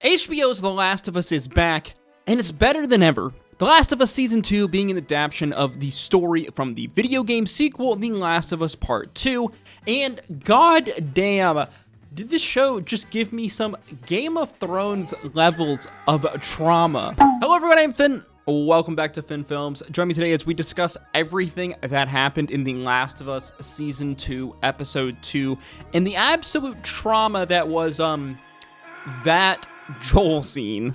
HBO's The Last of Us is back, and it's better than ever. The Last of Us Season 2 being an adaptation of the story from the video game sequel, The Last of Us Part 2, and god damn, did this show just give me some Game of Thrones levels of trauma. Hello everyone, I'm Finn. Welcome back to Finn Films. Join me today as we discuss everything that happened in The Last of Us Season 2, Episode 2, and the absolute trauma that was, that Joel scene.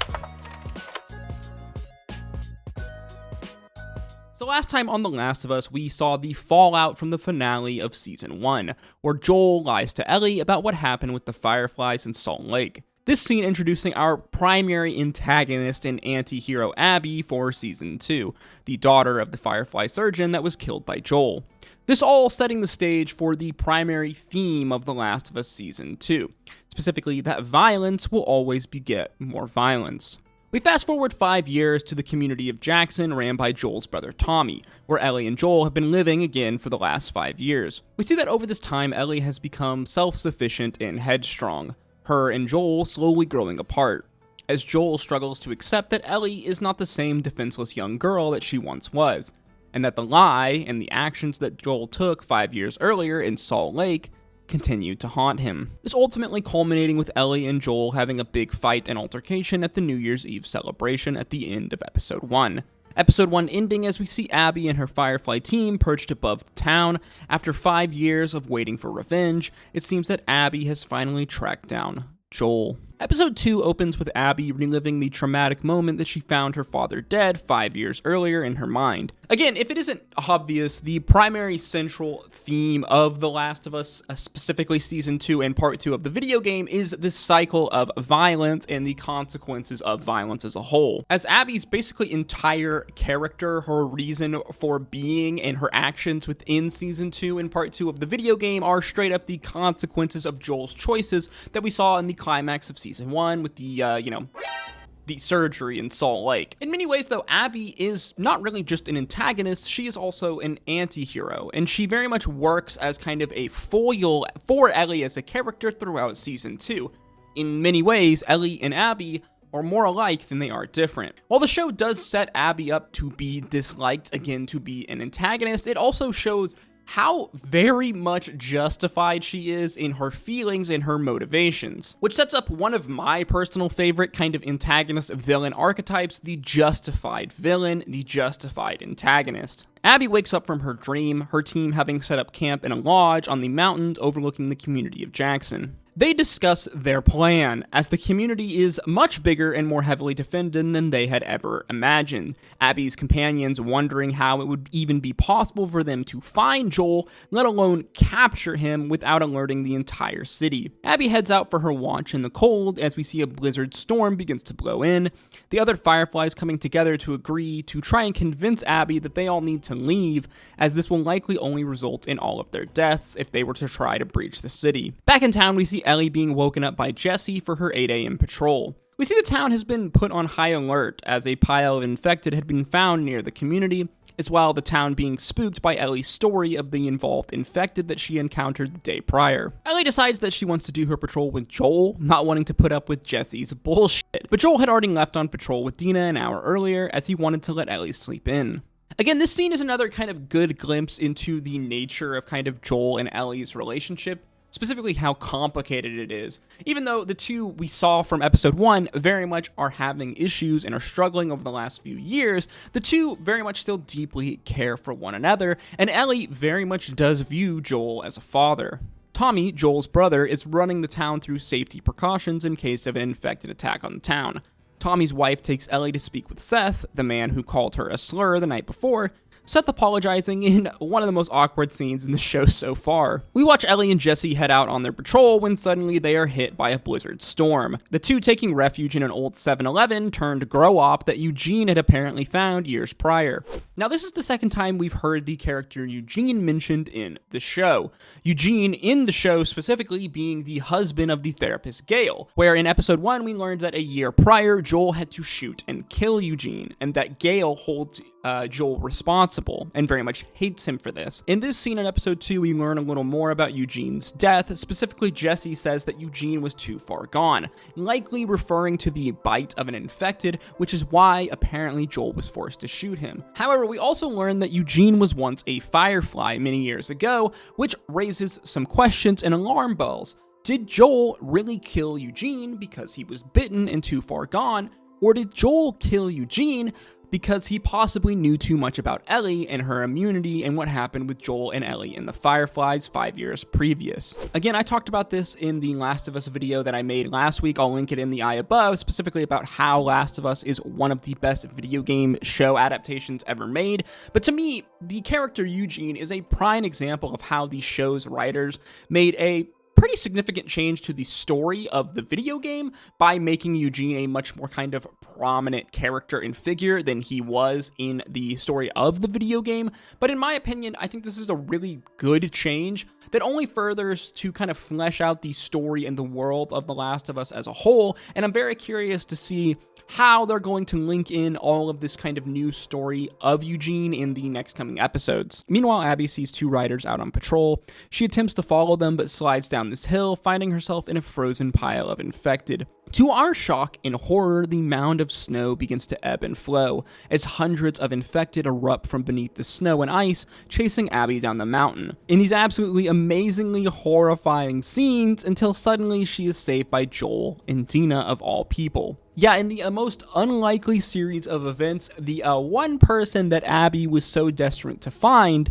So last time on The Last of Us, we saw the fallout from the finale of Season 1, where Joel lies to Ellie about what happened with the Fireflies in Salt Lake. This scene introducing our primary antagonist and anti-hero Abby for Season 2, the daughter of the Firefly surgeon that was killed by Joel. This all setting the stage for the primary theme of The Last of Us Season 2, specifically that violence will always beget more violence. We fast forward 5 years to the community of Jackson ran by Joel's brother Tommy, where Ellie and Joel have been living again for the last 5 years. We see that over this time Ellie has become self-sufficient and headstrong, her and Joel slowly growing apart, as Joel struggles to accept that Ellie is not the same defenseless young girl that she once was, and that the lie and the actions that Joel took 5 years earlier in Salt Lake continued to haunt him. This ultimately culminating with Ellie and Joel having a big fight and altercation at the New Year's Eve celebration at the end of Episode 1. Episode 1 ending as we see Abby and her Firefly team perched above the town. After 5 years of waiting for revenge, it seems that Abby has finally tracked down Joel. Episode 2 opens with Abby reliving the traumatic moment that she found her father dead 5 years earlier in her mind. Again, if it isn't obvious, the primary central theme of The Last of Us, specifically Season 2 and Part 2 of the video game, is this cycle of violence and the consequences of violence as a whole. As Abby's basically entire character, her reason for being, and her actions within Season 2 and Part 2 of the video game are straight up the consequences of Joel's choices that we saw in the climax of Season 1 with the surgery in Salt Lake. In many ways, though, Abby is not really just an antagonist, she is also an anti-hero, and she very much works as kind of a foil for Ellie as a character throughout Season 2. In many ways, Ellie and Abby are more alike than they are different. While the show does set Abby up to be disliked, again, to be an antagonist, it also shows how very much justified she is in her feelings and her motivations, which sets up one of my personal favorite kind of antagonist villain archetypes, the justified villain, the justified antagonist. Abby wakes up from her dream, her team having set up camp in a lodge on the mountains overlooking the community of Jackson. They discuss their plan, as the community is much bigger and more heavily defended than they had ever imagined. Abby's companions wondering how it would even be possible for them to find Joel, let alone capture him without alerting the entire city. Abby heads out for her watch in the cold as we see a blizzard storm begins to blow in, the other Fireflies coming together to agree to try and convince Abby that they all need to leave, as this will likely only result in all of their deaths if they were to try to breach the city. Back in town, we see Ellie being woken up by Jesse for her 8 a.m. patrol. We see the town has been put on high alert as a pile of infected had been found near the community, as well as the town being spooked by Ellie's story of the involved infected that she encountered the day prior. Ellie decides that she wants to do her patrol with Joel, not wanting to put up with Jesse's bullshit. But Joel had already left on patrol with Dina an hour earlier as he wanted to let Ellie sleep in. Again, this scene is another kind of good glimpse into the nature of kind of Joel and Ellie's relationship, specifically how complicated it is. Even though the two we saw from Episode 1 very much are having issues and are struggling over the last few years, the two very much still deeply care for one another, and Ellie very much does view Joel as a father. Tommy, Joel's brother, is running the town through safety precautions in case of an infected attack on the town. Tommy's wife takes Ellie to speak with Seth, the man who called her a slur the night before, Seth apologizing in one of the most awkward scenes in the show so far. We watch Ellie and Jesse head out on their patrol when suddenly they are hit by a blizzard storm, the two taking refuge in an old 7-Eleven turned grow-op that Eugene had apparently found years prior. Now this is the second time we've heard the character Eugene mentioned in the show. Eugene in the show specifically being the husband of the therapist Gail, where in Episode 1 we learned that a year prior Joel had to shoot and kill Eugene, and that Gail holds Joel responsible and very much hates him for this. In this scene in episode 2, we learn a little more about Eugene's death. Specifically, Jesse says that Eugene was too far gone, likely referring to the bite of an infected, which is why apparently Joel was forced to shoot him. However, we also learn that Eugene was once a firefly many years ago, which raises some questions and alarm bells. Did Joel really kill Eugene because he was bitten and too far gone, or did Joel kill Eugene because he possibly knew too much about Ellie and her immunity and what happened with Joel and Ellie in the Fireflies 5 years previous? Again, I talked about this in the Last of Us video that I made last week. I'll link it in the eye above, specifically about how Last of Us is one of the best video game show adaptations ever made. But to me, the character Eugene is a prime example of how the show's writers made a pretty significant change to the story of the video game by making Eugene a much more kind of prominent character and figure than he was in the story of the video game. But in my opinion, I think this is a really good change that only furthers to kind of flesh out the story and the world of The Last of Us as a whole, and I'm very curious to see how they're going to link in all of this kind of new story of Eugene in the next coming episodes. Meanwhile, Abby sees two riders out on patrol. She attempts to follow them, but slides down this hill, finding herself in a frozen pile of infected. To our shock and horror, the mound of snow begins to ebb and flow, as hundreds of infected erupt from beneath the snow and ice, chasing Abby down the mountain. In these absolutely amazingly horrifying scenes, until suddenly she is saved by Joel and Dina of all people. Yeah, in the most unlikely series of events, the one person that Abby was so desperate to find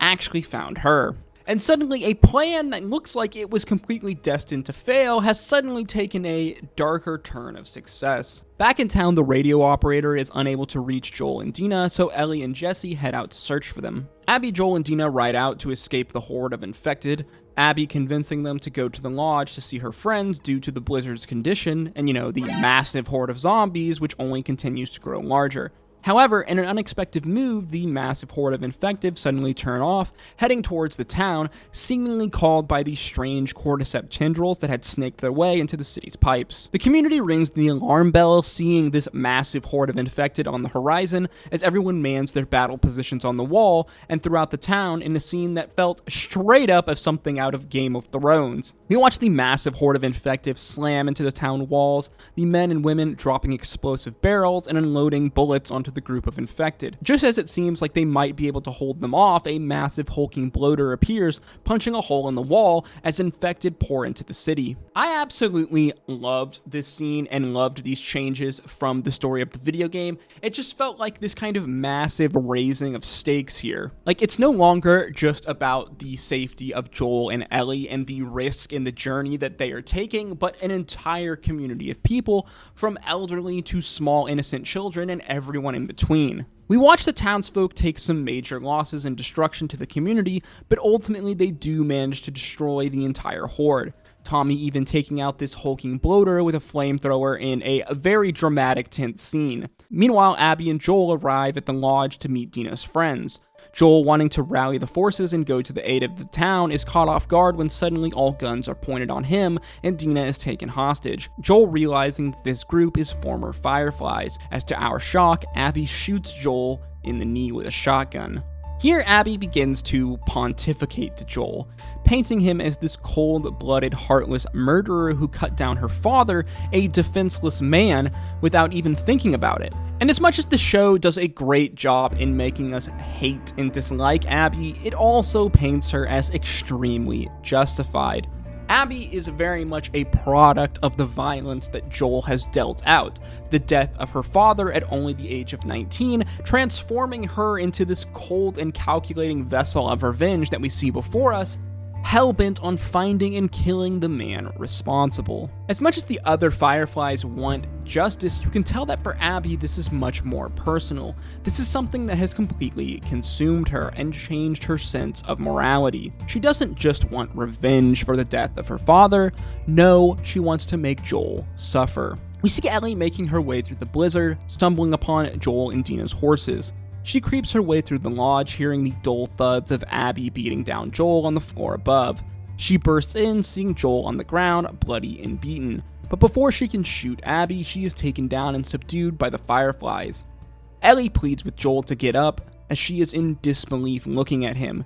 actually found her. And suddenly, a plan that looks like it was completely destined to fail has suddenly taken a darker turn of success. Back in town, the radio operator is unable to reach Joel and Dina, so Ellie and Jesse head out to search for them. Abby, Joel, and Dina ride out to escape the horde of infected, Abby convincing them to go to the lodge to see her friends due to the blizzard's condition and, the massive horde of zombies, which only continues to grow larger. However, in an unexpected move, the massive horde of infected suddenly turn off, heading towards the town, seemingly called by the strange cordyceps tendrils that had snaked their way into the city's pipes. The community rings the alarm bell, seeing this massive horde of infected on the horizon as everyone mans their battle positions on the wall and throughout the town in a scene that felt straight up of something out of Game of Thrones. We watch the massive horde of infected slam into the town walls, the men and women dropping explosive barrels and unloading bullets onto the group of infected. Just as it seems like they might be able to hold them off, a massive hulking bloater appears, punching a hole in the wall as infected pour into the city. I absolutely loved this scene and loved these changes from the story of the video game. It just felt like this kind of massive raising of stakes here. Like, it's no longer just about the safety of Joel and Ellie and the risk and the journey that they are taking, but an entire community of people, from elderly to small innocent children and everyone in between. We watch the townsfolk take some major losses and destruction to the community, but ultimately they do manage to destroy the entire horde. Tommy even taking out this hulking bloater with a flamethrower in a very dramatic, tense scene. Meanwhile, Abby and Joel arrive at the lodge to meet Dina's friends. Joel, wanting to rally the forces and go to the aid of the town, is caught off guard when suddenly all guns are pointed on him and Dina is taken hostage. Joel, realizing that this group is former Fireflies, as to our shock, Abby shoots Joel in the knee with a shotgun. Here, Abby begins to pontificate to Joel, painting him as this cold-blooded, heartless murderer who cut down her father, a defenseless man, without even thinking about it. And as much as the show does a great job in making us hate and dislike Abby, it also paints her as extremely justified. Abby is very much a product of the violence that Joel has dealt out, the death of her father at only the age of 19, transforming her into this cold and calculating vessel of revenge that we see before us, hell-bent on finding and killing the man responsible. As much as the other Fireflies want justice, you can tell that for Abby this is much more personal. This is something that has completely consumed her and changed her sense of morality. She doesn't just want revenge for the death of her father, no, she wants to make Joel suffer. We see Ellie making her way through the blizzard, stumbling upon Joel and Dina's horses. She creeps her way through the lodge, hearing the dull thuds of Abby beating down Joel on the floor above. She bursts in, seeing Joel on the ground, bloody and beaten. But before she can shoot Abby, she is taken down and subdued by the Fireflies. Ellie pleads with Joel to get up, as she is in disbelief looking at him.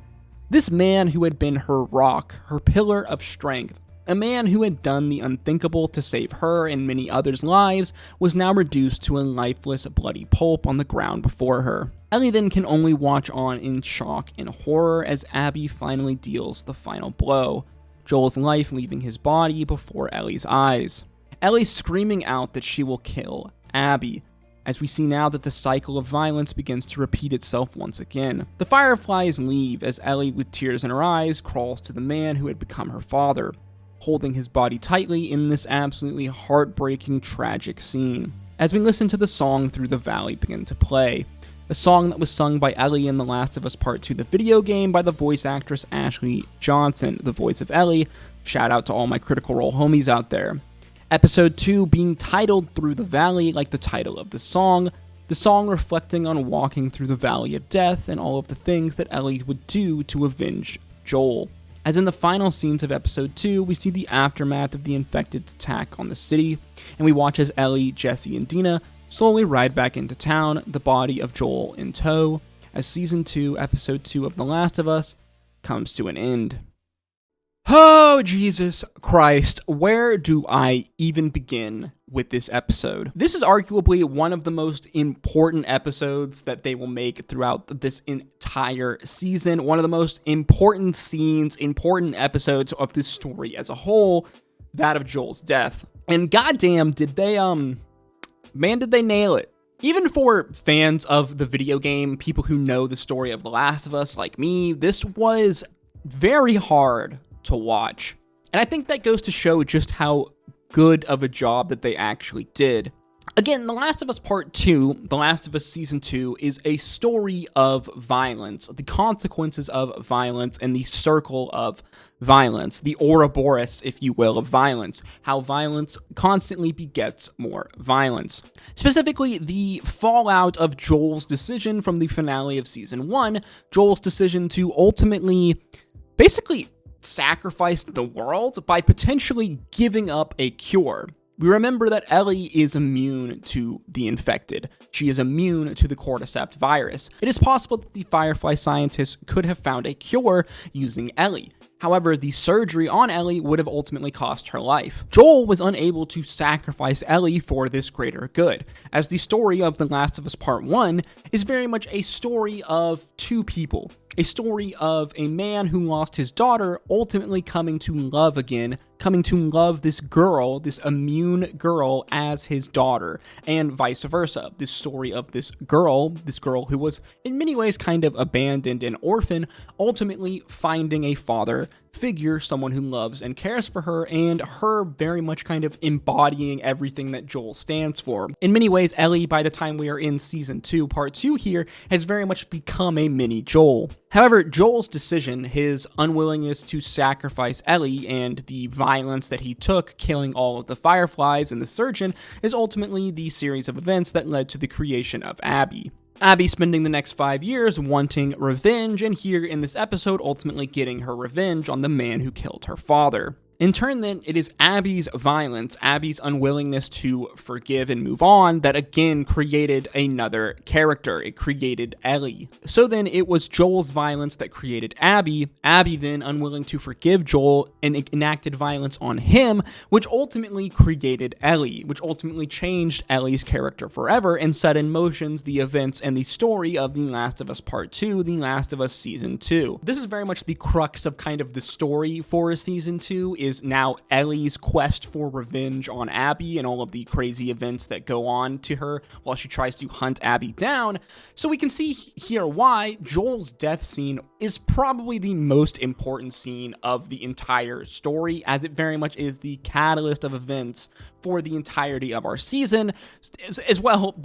This man who had been her rock, her pillar of strength, a man who had done the unthinkable to save her and many others' lives, was now reduced to a lifeless, bloody pulp on the ground before her. Ellie then can only watch on in shock and horror as Abby finally deals the final blow, Joel's life leaving his body before Ellie's eyes. Ellie screaming out that she will kill Abby, as we see now that the cycle of violence begins to repeat itself once again. The Fireflies leave as Ellie, with tears in her eyes, crawls to the man who had become her father, holding his body tightly in this absolutely heartbreaking, tragic scene. As we listen to the song Through the Valley begin to play, a song that was sung by Ellie in The Last of Us Part 2, the video game, by the voice actress Ashley Johnson, the voice of Ellie. Shout out to all my Critical Role homies out there. Episode 2 being titled Through the Valley, like the title of the song reflecting on walking through the valley of death and all of the things that Ellie would do to avenge Joel. As in the final scenes of episode 2, we see the aftermath of the infected attack on the city, and we watch as Ellie, Jesse, and Dina slowly ride back into town, the body of Joel in tow, as season 2, episode 2 of The Last of Us comes to an end. Oh, Jesus Christ, where do I even begin with this episode? This is arguably one of the most important episodes that they will make throughout this entire season. One of the most important scenes, important episodes of this story as a whole, that of Joel's death. And goddamn, did they nail it. Even for fans of the video game, people who know the story of The Last of Us like me, this was very hard to watch. And I think that goes to show just how good of a job that they actually did. Again, The Last of Us Part 2, The Last of Us Season 2, is a story of violence, the consequences of violence, and the circle of violence, the Ouroboros, if you will, of violence, how violence constantly begets more violence. Specifically, the fallout of Joel's decision from the finale of Season 1, Joel's decision to ultimately, basically, sacrifice the world by potentially giving up a cure. We remember that Ellie is immune to the infected. She is immune to the cordyceps virus. It is possible that the Firefly scientists could have found a cure using Ellie. However, the surgery on Ellie would have ultimately cost her life. Joel was unable to sacrifice Ellie for this greater good, as the story of The Last of Us Part 1 is very much a story of two people. A story of a man who lost his daughter ultimately coming to love again, coming to love this girl, this immune girl, as his daughter, and vice versa. This story of this girl who was in many ways kind of abandoned and orphan, ultimately finding a father figure, someone who loves and cares for her, and her very much kind of embodying everything that Joel stands for. In many ways, Ellie, by the time we are in Season 2, Part 2 here, has very much become a mini Joel. However, Joel's decision, his unwillingness to sacrifice Ellie, and the violence that he took, killing all of the Fireflies and the surgeon, is ultimately the series of events that led to the creation of Abby. Abby spending the next 5 years wanting revenge, and here in this episode ultimately getting her revenge on the man who killed her father. In turn, then, it is Abby's violence, Abby's unwillingness to forgive and move on, that again created another character. It created Ellie. So then, it was Joel's violence that created Abby. Abby then, unwilling to forgive Joel, and enacted violence on him, which ultimately created Ellie, which ultimately changed Ellie's character forever, and set in motion the events and the story of The Last of Us Part 2, The Last of Us Season 2. This is very much the crux of kind of the story for Season 2, is now Ellie's quest for revenge on Abby and all of the crazy events that go on to her while she tries to hunt Abby down. So we can see here why Joel's death scene is probably the most important scene of the entire story, as it very much is the catalyst of events for the entirety of our season, as well,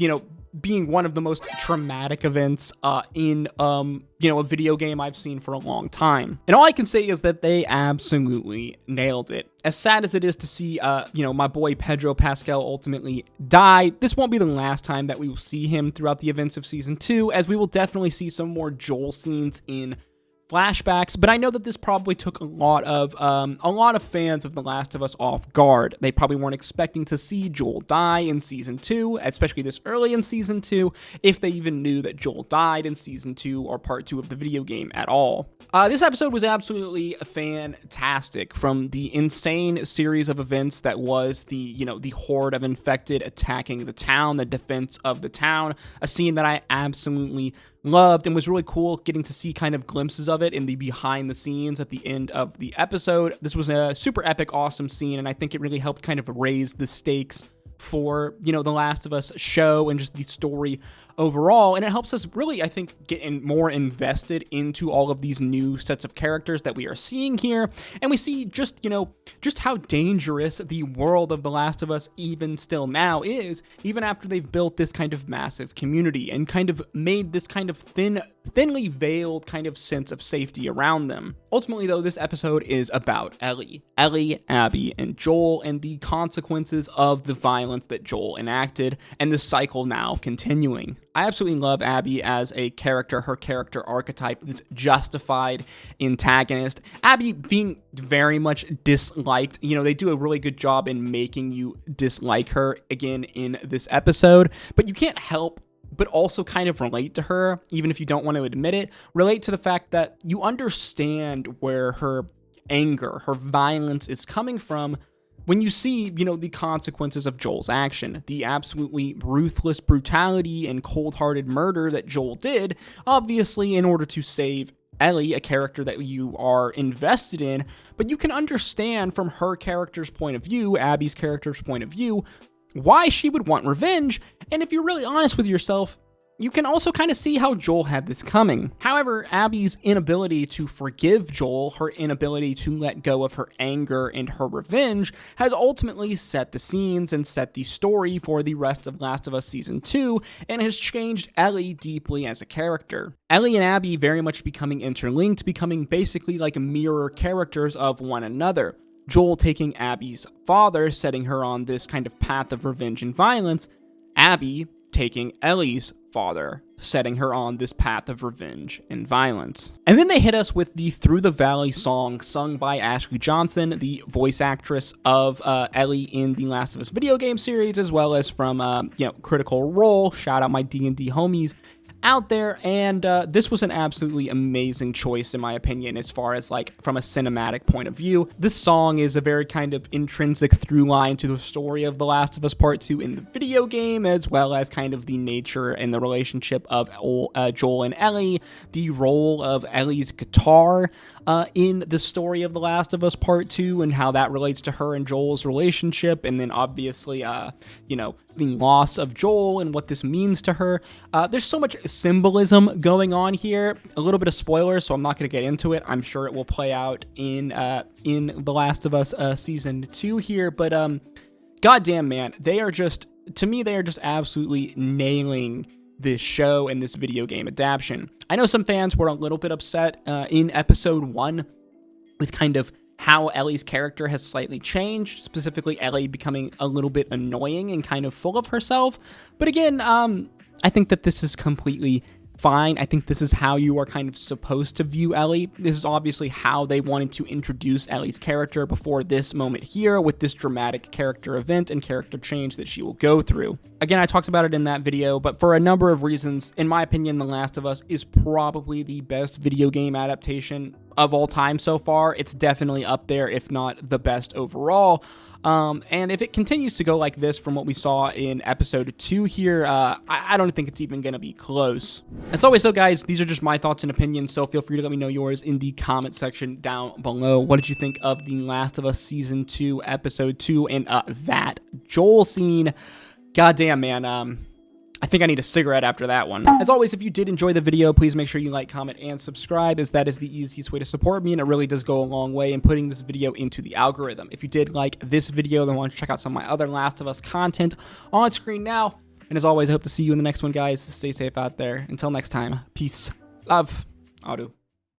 being one of the most traumatic events in a video game I've seen for a long time. And all I can say is that they absolutely nailed it. As sad as it is to see my boy Pedro Pascal ultimately die, this won't be the last time that we will see him throughout the events of Season 2, as we will definitely see some more Joel scenes in flashbacks, but I know that this probably took a lot of fans of The Last of Us off guard. They probably weren't expecting to see Joel die in Season 2, especially this early in Season 2, if they even knew that Joel died in Season 2 or Part 2 of the video game at all. This episode was absolutely fantastic. From the insane series of events that was the horde of infected attacking the town, the defense of the town, a scene that I absolutely loved and was really cool getting to see kind of glimpses of it in the behind the scenes at the end of the episode. This was a super epic, awesome scene, and I think it really helped kind of raise the stakes for, The Last of Us show and just the story overall, and it helps us really, I think, get more invested into all of these new sets of characters that we are seeing here, and we see just how dangerous the world of The Last of Us even still now is, even after they've built this kind of massive community and kind of made this kind of thinly veiled kind of sense of safety around them. Ultimately, though, this episode is about Ellie, Abby, and Joel, and the consequences of the violence that Joel enacted, and the cycle now continuing. I absolutely love Abby as a character, her character archetype, this justified antagonist. Abby being very much disliked. They do a really good job in making you dislike her again in this episode, but you can't help but also kind of relate to her, even if you don't want to admit it. Relate to the fact that you understand where her anger, her violence is coming from when you see, the consequences of Joel's action, the absolutely ruthless brutality and cold-hearted murder that Joel did, obviously in order to save Ellie, a character that you are invested in, but you can understand from her character's point of view, Abby's character's point of view, why she would want revenge, and if you're really honest with yourself, you can also kind of see how Joel had this coming. However, Abby's inability to forgive Joel, her inability to let go of her anger and her revenge, has ultimately set the scenes and set the story for the rest of Last of Us Season 2, and has changed Ellie deeply as a character. Ellie and Abby very much becoming interlinked, becoming basically like mirror characters of one another. Joel taking Abby's father, setting her on this kind of path of revenge and violence, Abby taking Ellie's father, setting her on this path of revenge and violence. And then they hit us with the Through the Valley song sung by Ashley Johnson, the voice actress of Ellie in the Last of Us video game series, as well as from Critical Role. Shout out my D&D homies out there, and this was an absolutely amazing choice in my opinion, as far as from a cinematic point of view. This song is a very kind of intrinsic through line to the story of The Last of Us Part 2 in the video game, as well as kind of the nature and the relationship of Joel and Ellie, the role of Ellie's guitar in the story of The Last of Us Part 2, and how that relates to her and Joel's relationship, and then obviously the loss of Joel and what this means to her. There's so much symbolism going on here. A little bit of spoilers, so I'm not going to get into it. I'm sure it will play out in The Last of Us Season 2 here, but goddamn, man, they are just absolutely nailing this show and this video game adaptation. I know some fans were a little bit upset in Episode 1 with kind of how Ellie's character has slightly changed, specifically Ellie becoming a little bit annoying and kind of full of herself. But again, I think that this is completely fine. I think this is how you are kind of supposed to view Ellie. This is obviously how they wanted to introduce Ellie's character before this moment here, with this dramatic character event and character change that she will go through. Again, I talked about it in that video, but for a number of reasons, in my opinion, The Last of Us is probably the best video game adaptation of all time so far. It's definitely up there, if not the best overall. And if it continues to go like this from what we saw in Episode 2 here, I don't think it's even going to be close. As always though, guys, these are just my thoughts and opinions, so feel free to let me know yours in the comment section down below. What did you think of The Last of Us Season 2, Episode 2, and that Joel scene? Goddamn, man, I think I need a cigarette after that one. As always, if you did enjoy the video, please make sure you like, comment, and subscribe, as that is the easiest way to support me, and it really does go a long way in putting this video into the algorithm. If you did like this video, then why don't you check out some of my other Last of Us content on screen now. And as always, I hope to see you in the next one, guys. Stay safe out there. Until next time, peace, love, Adu.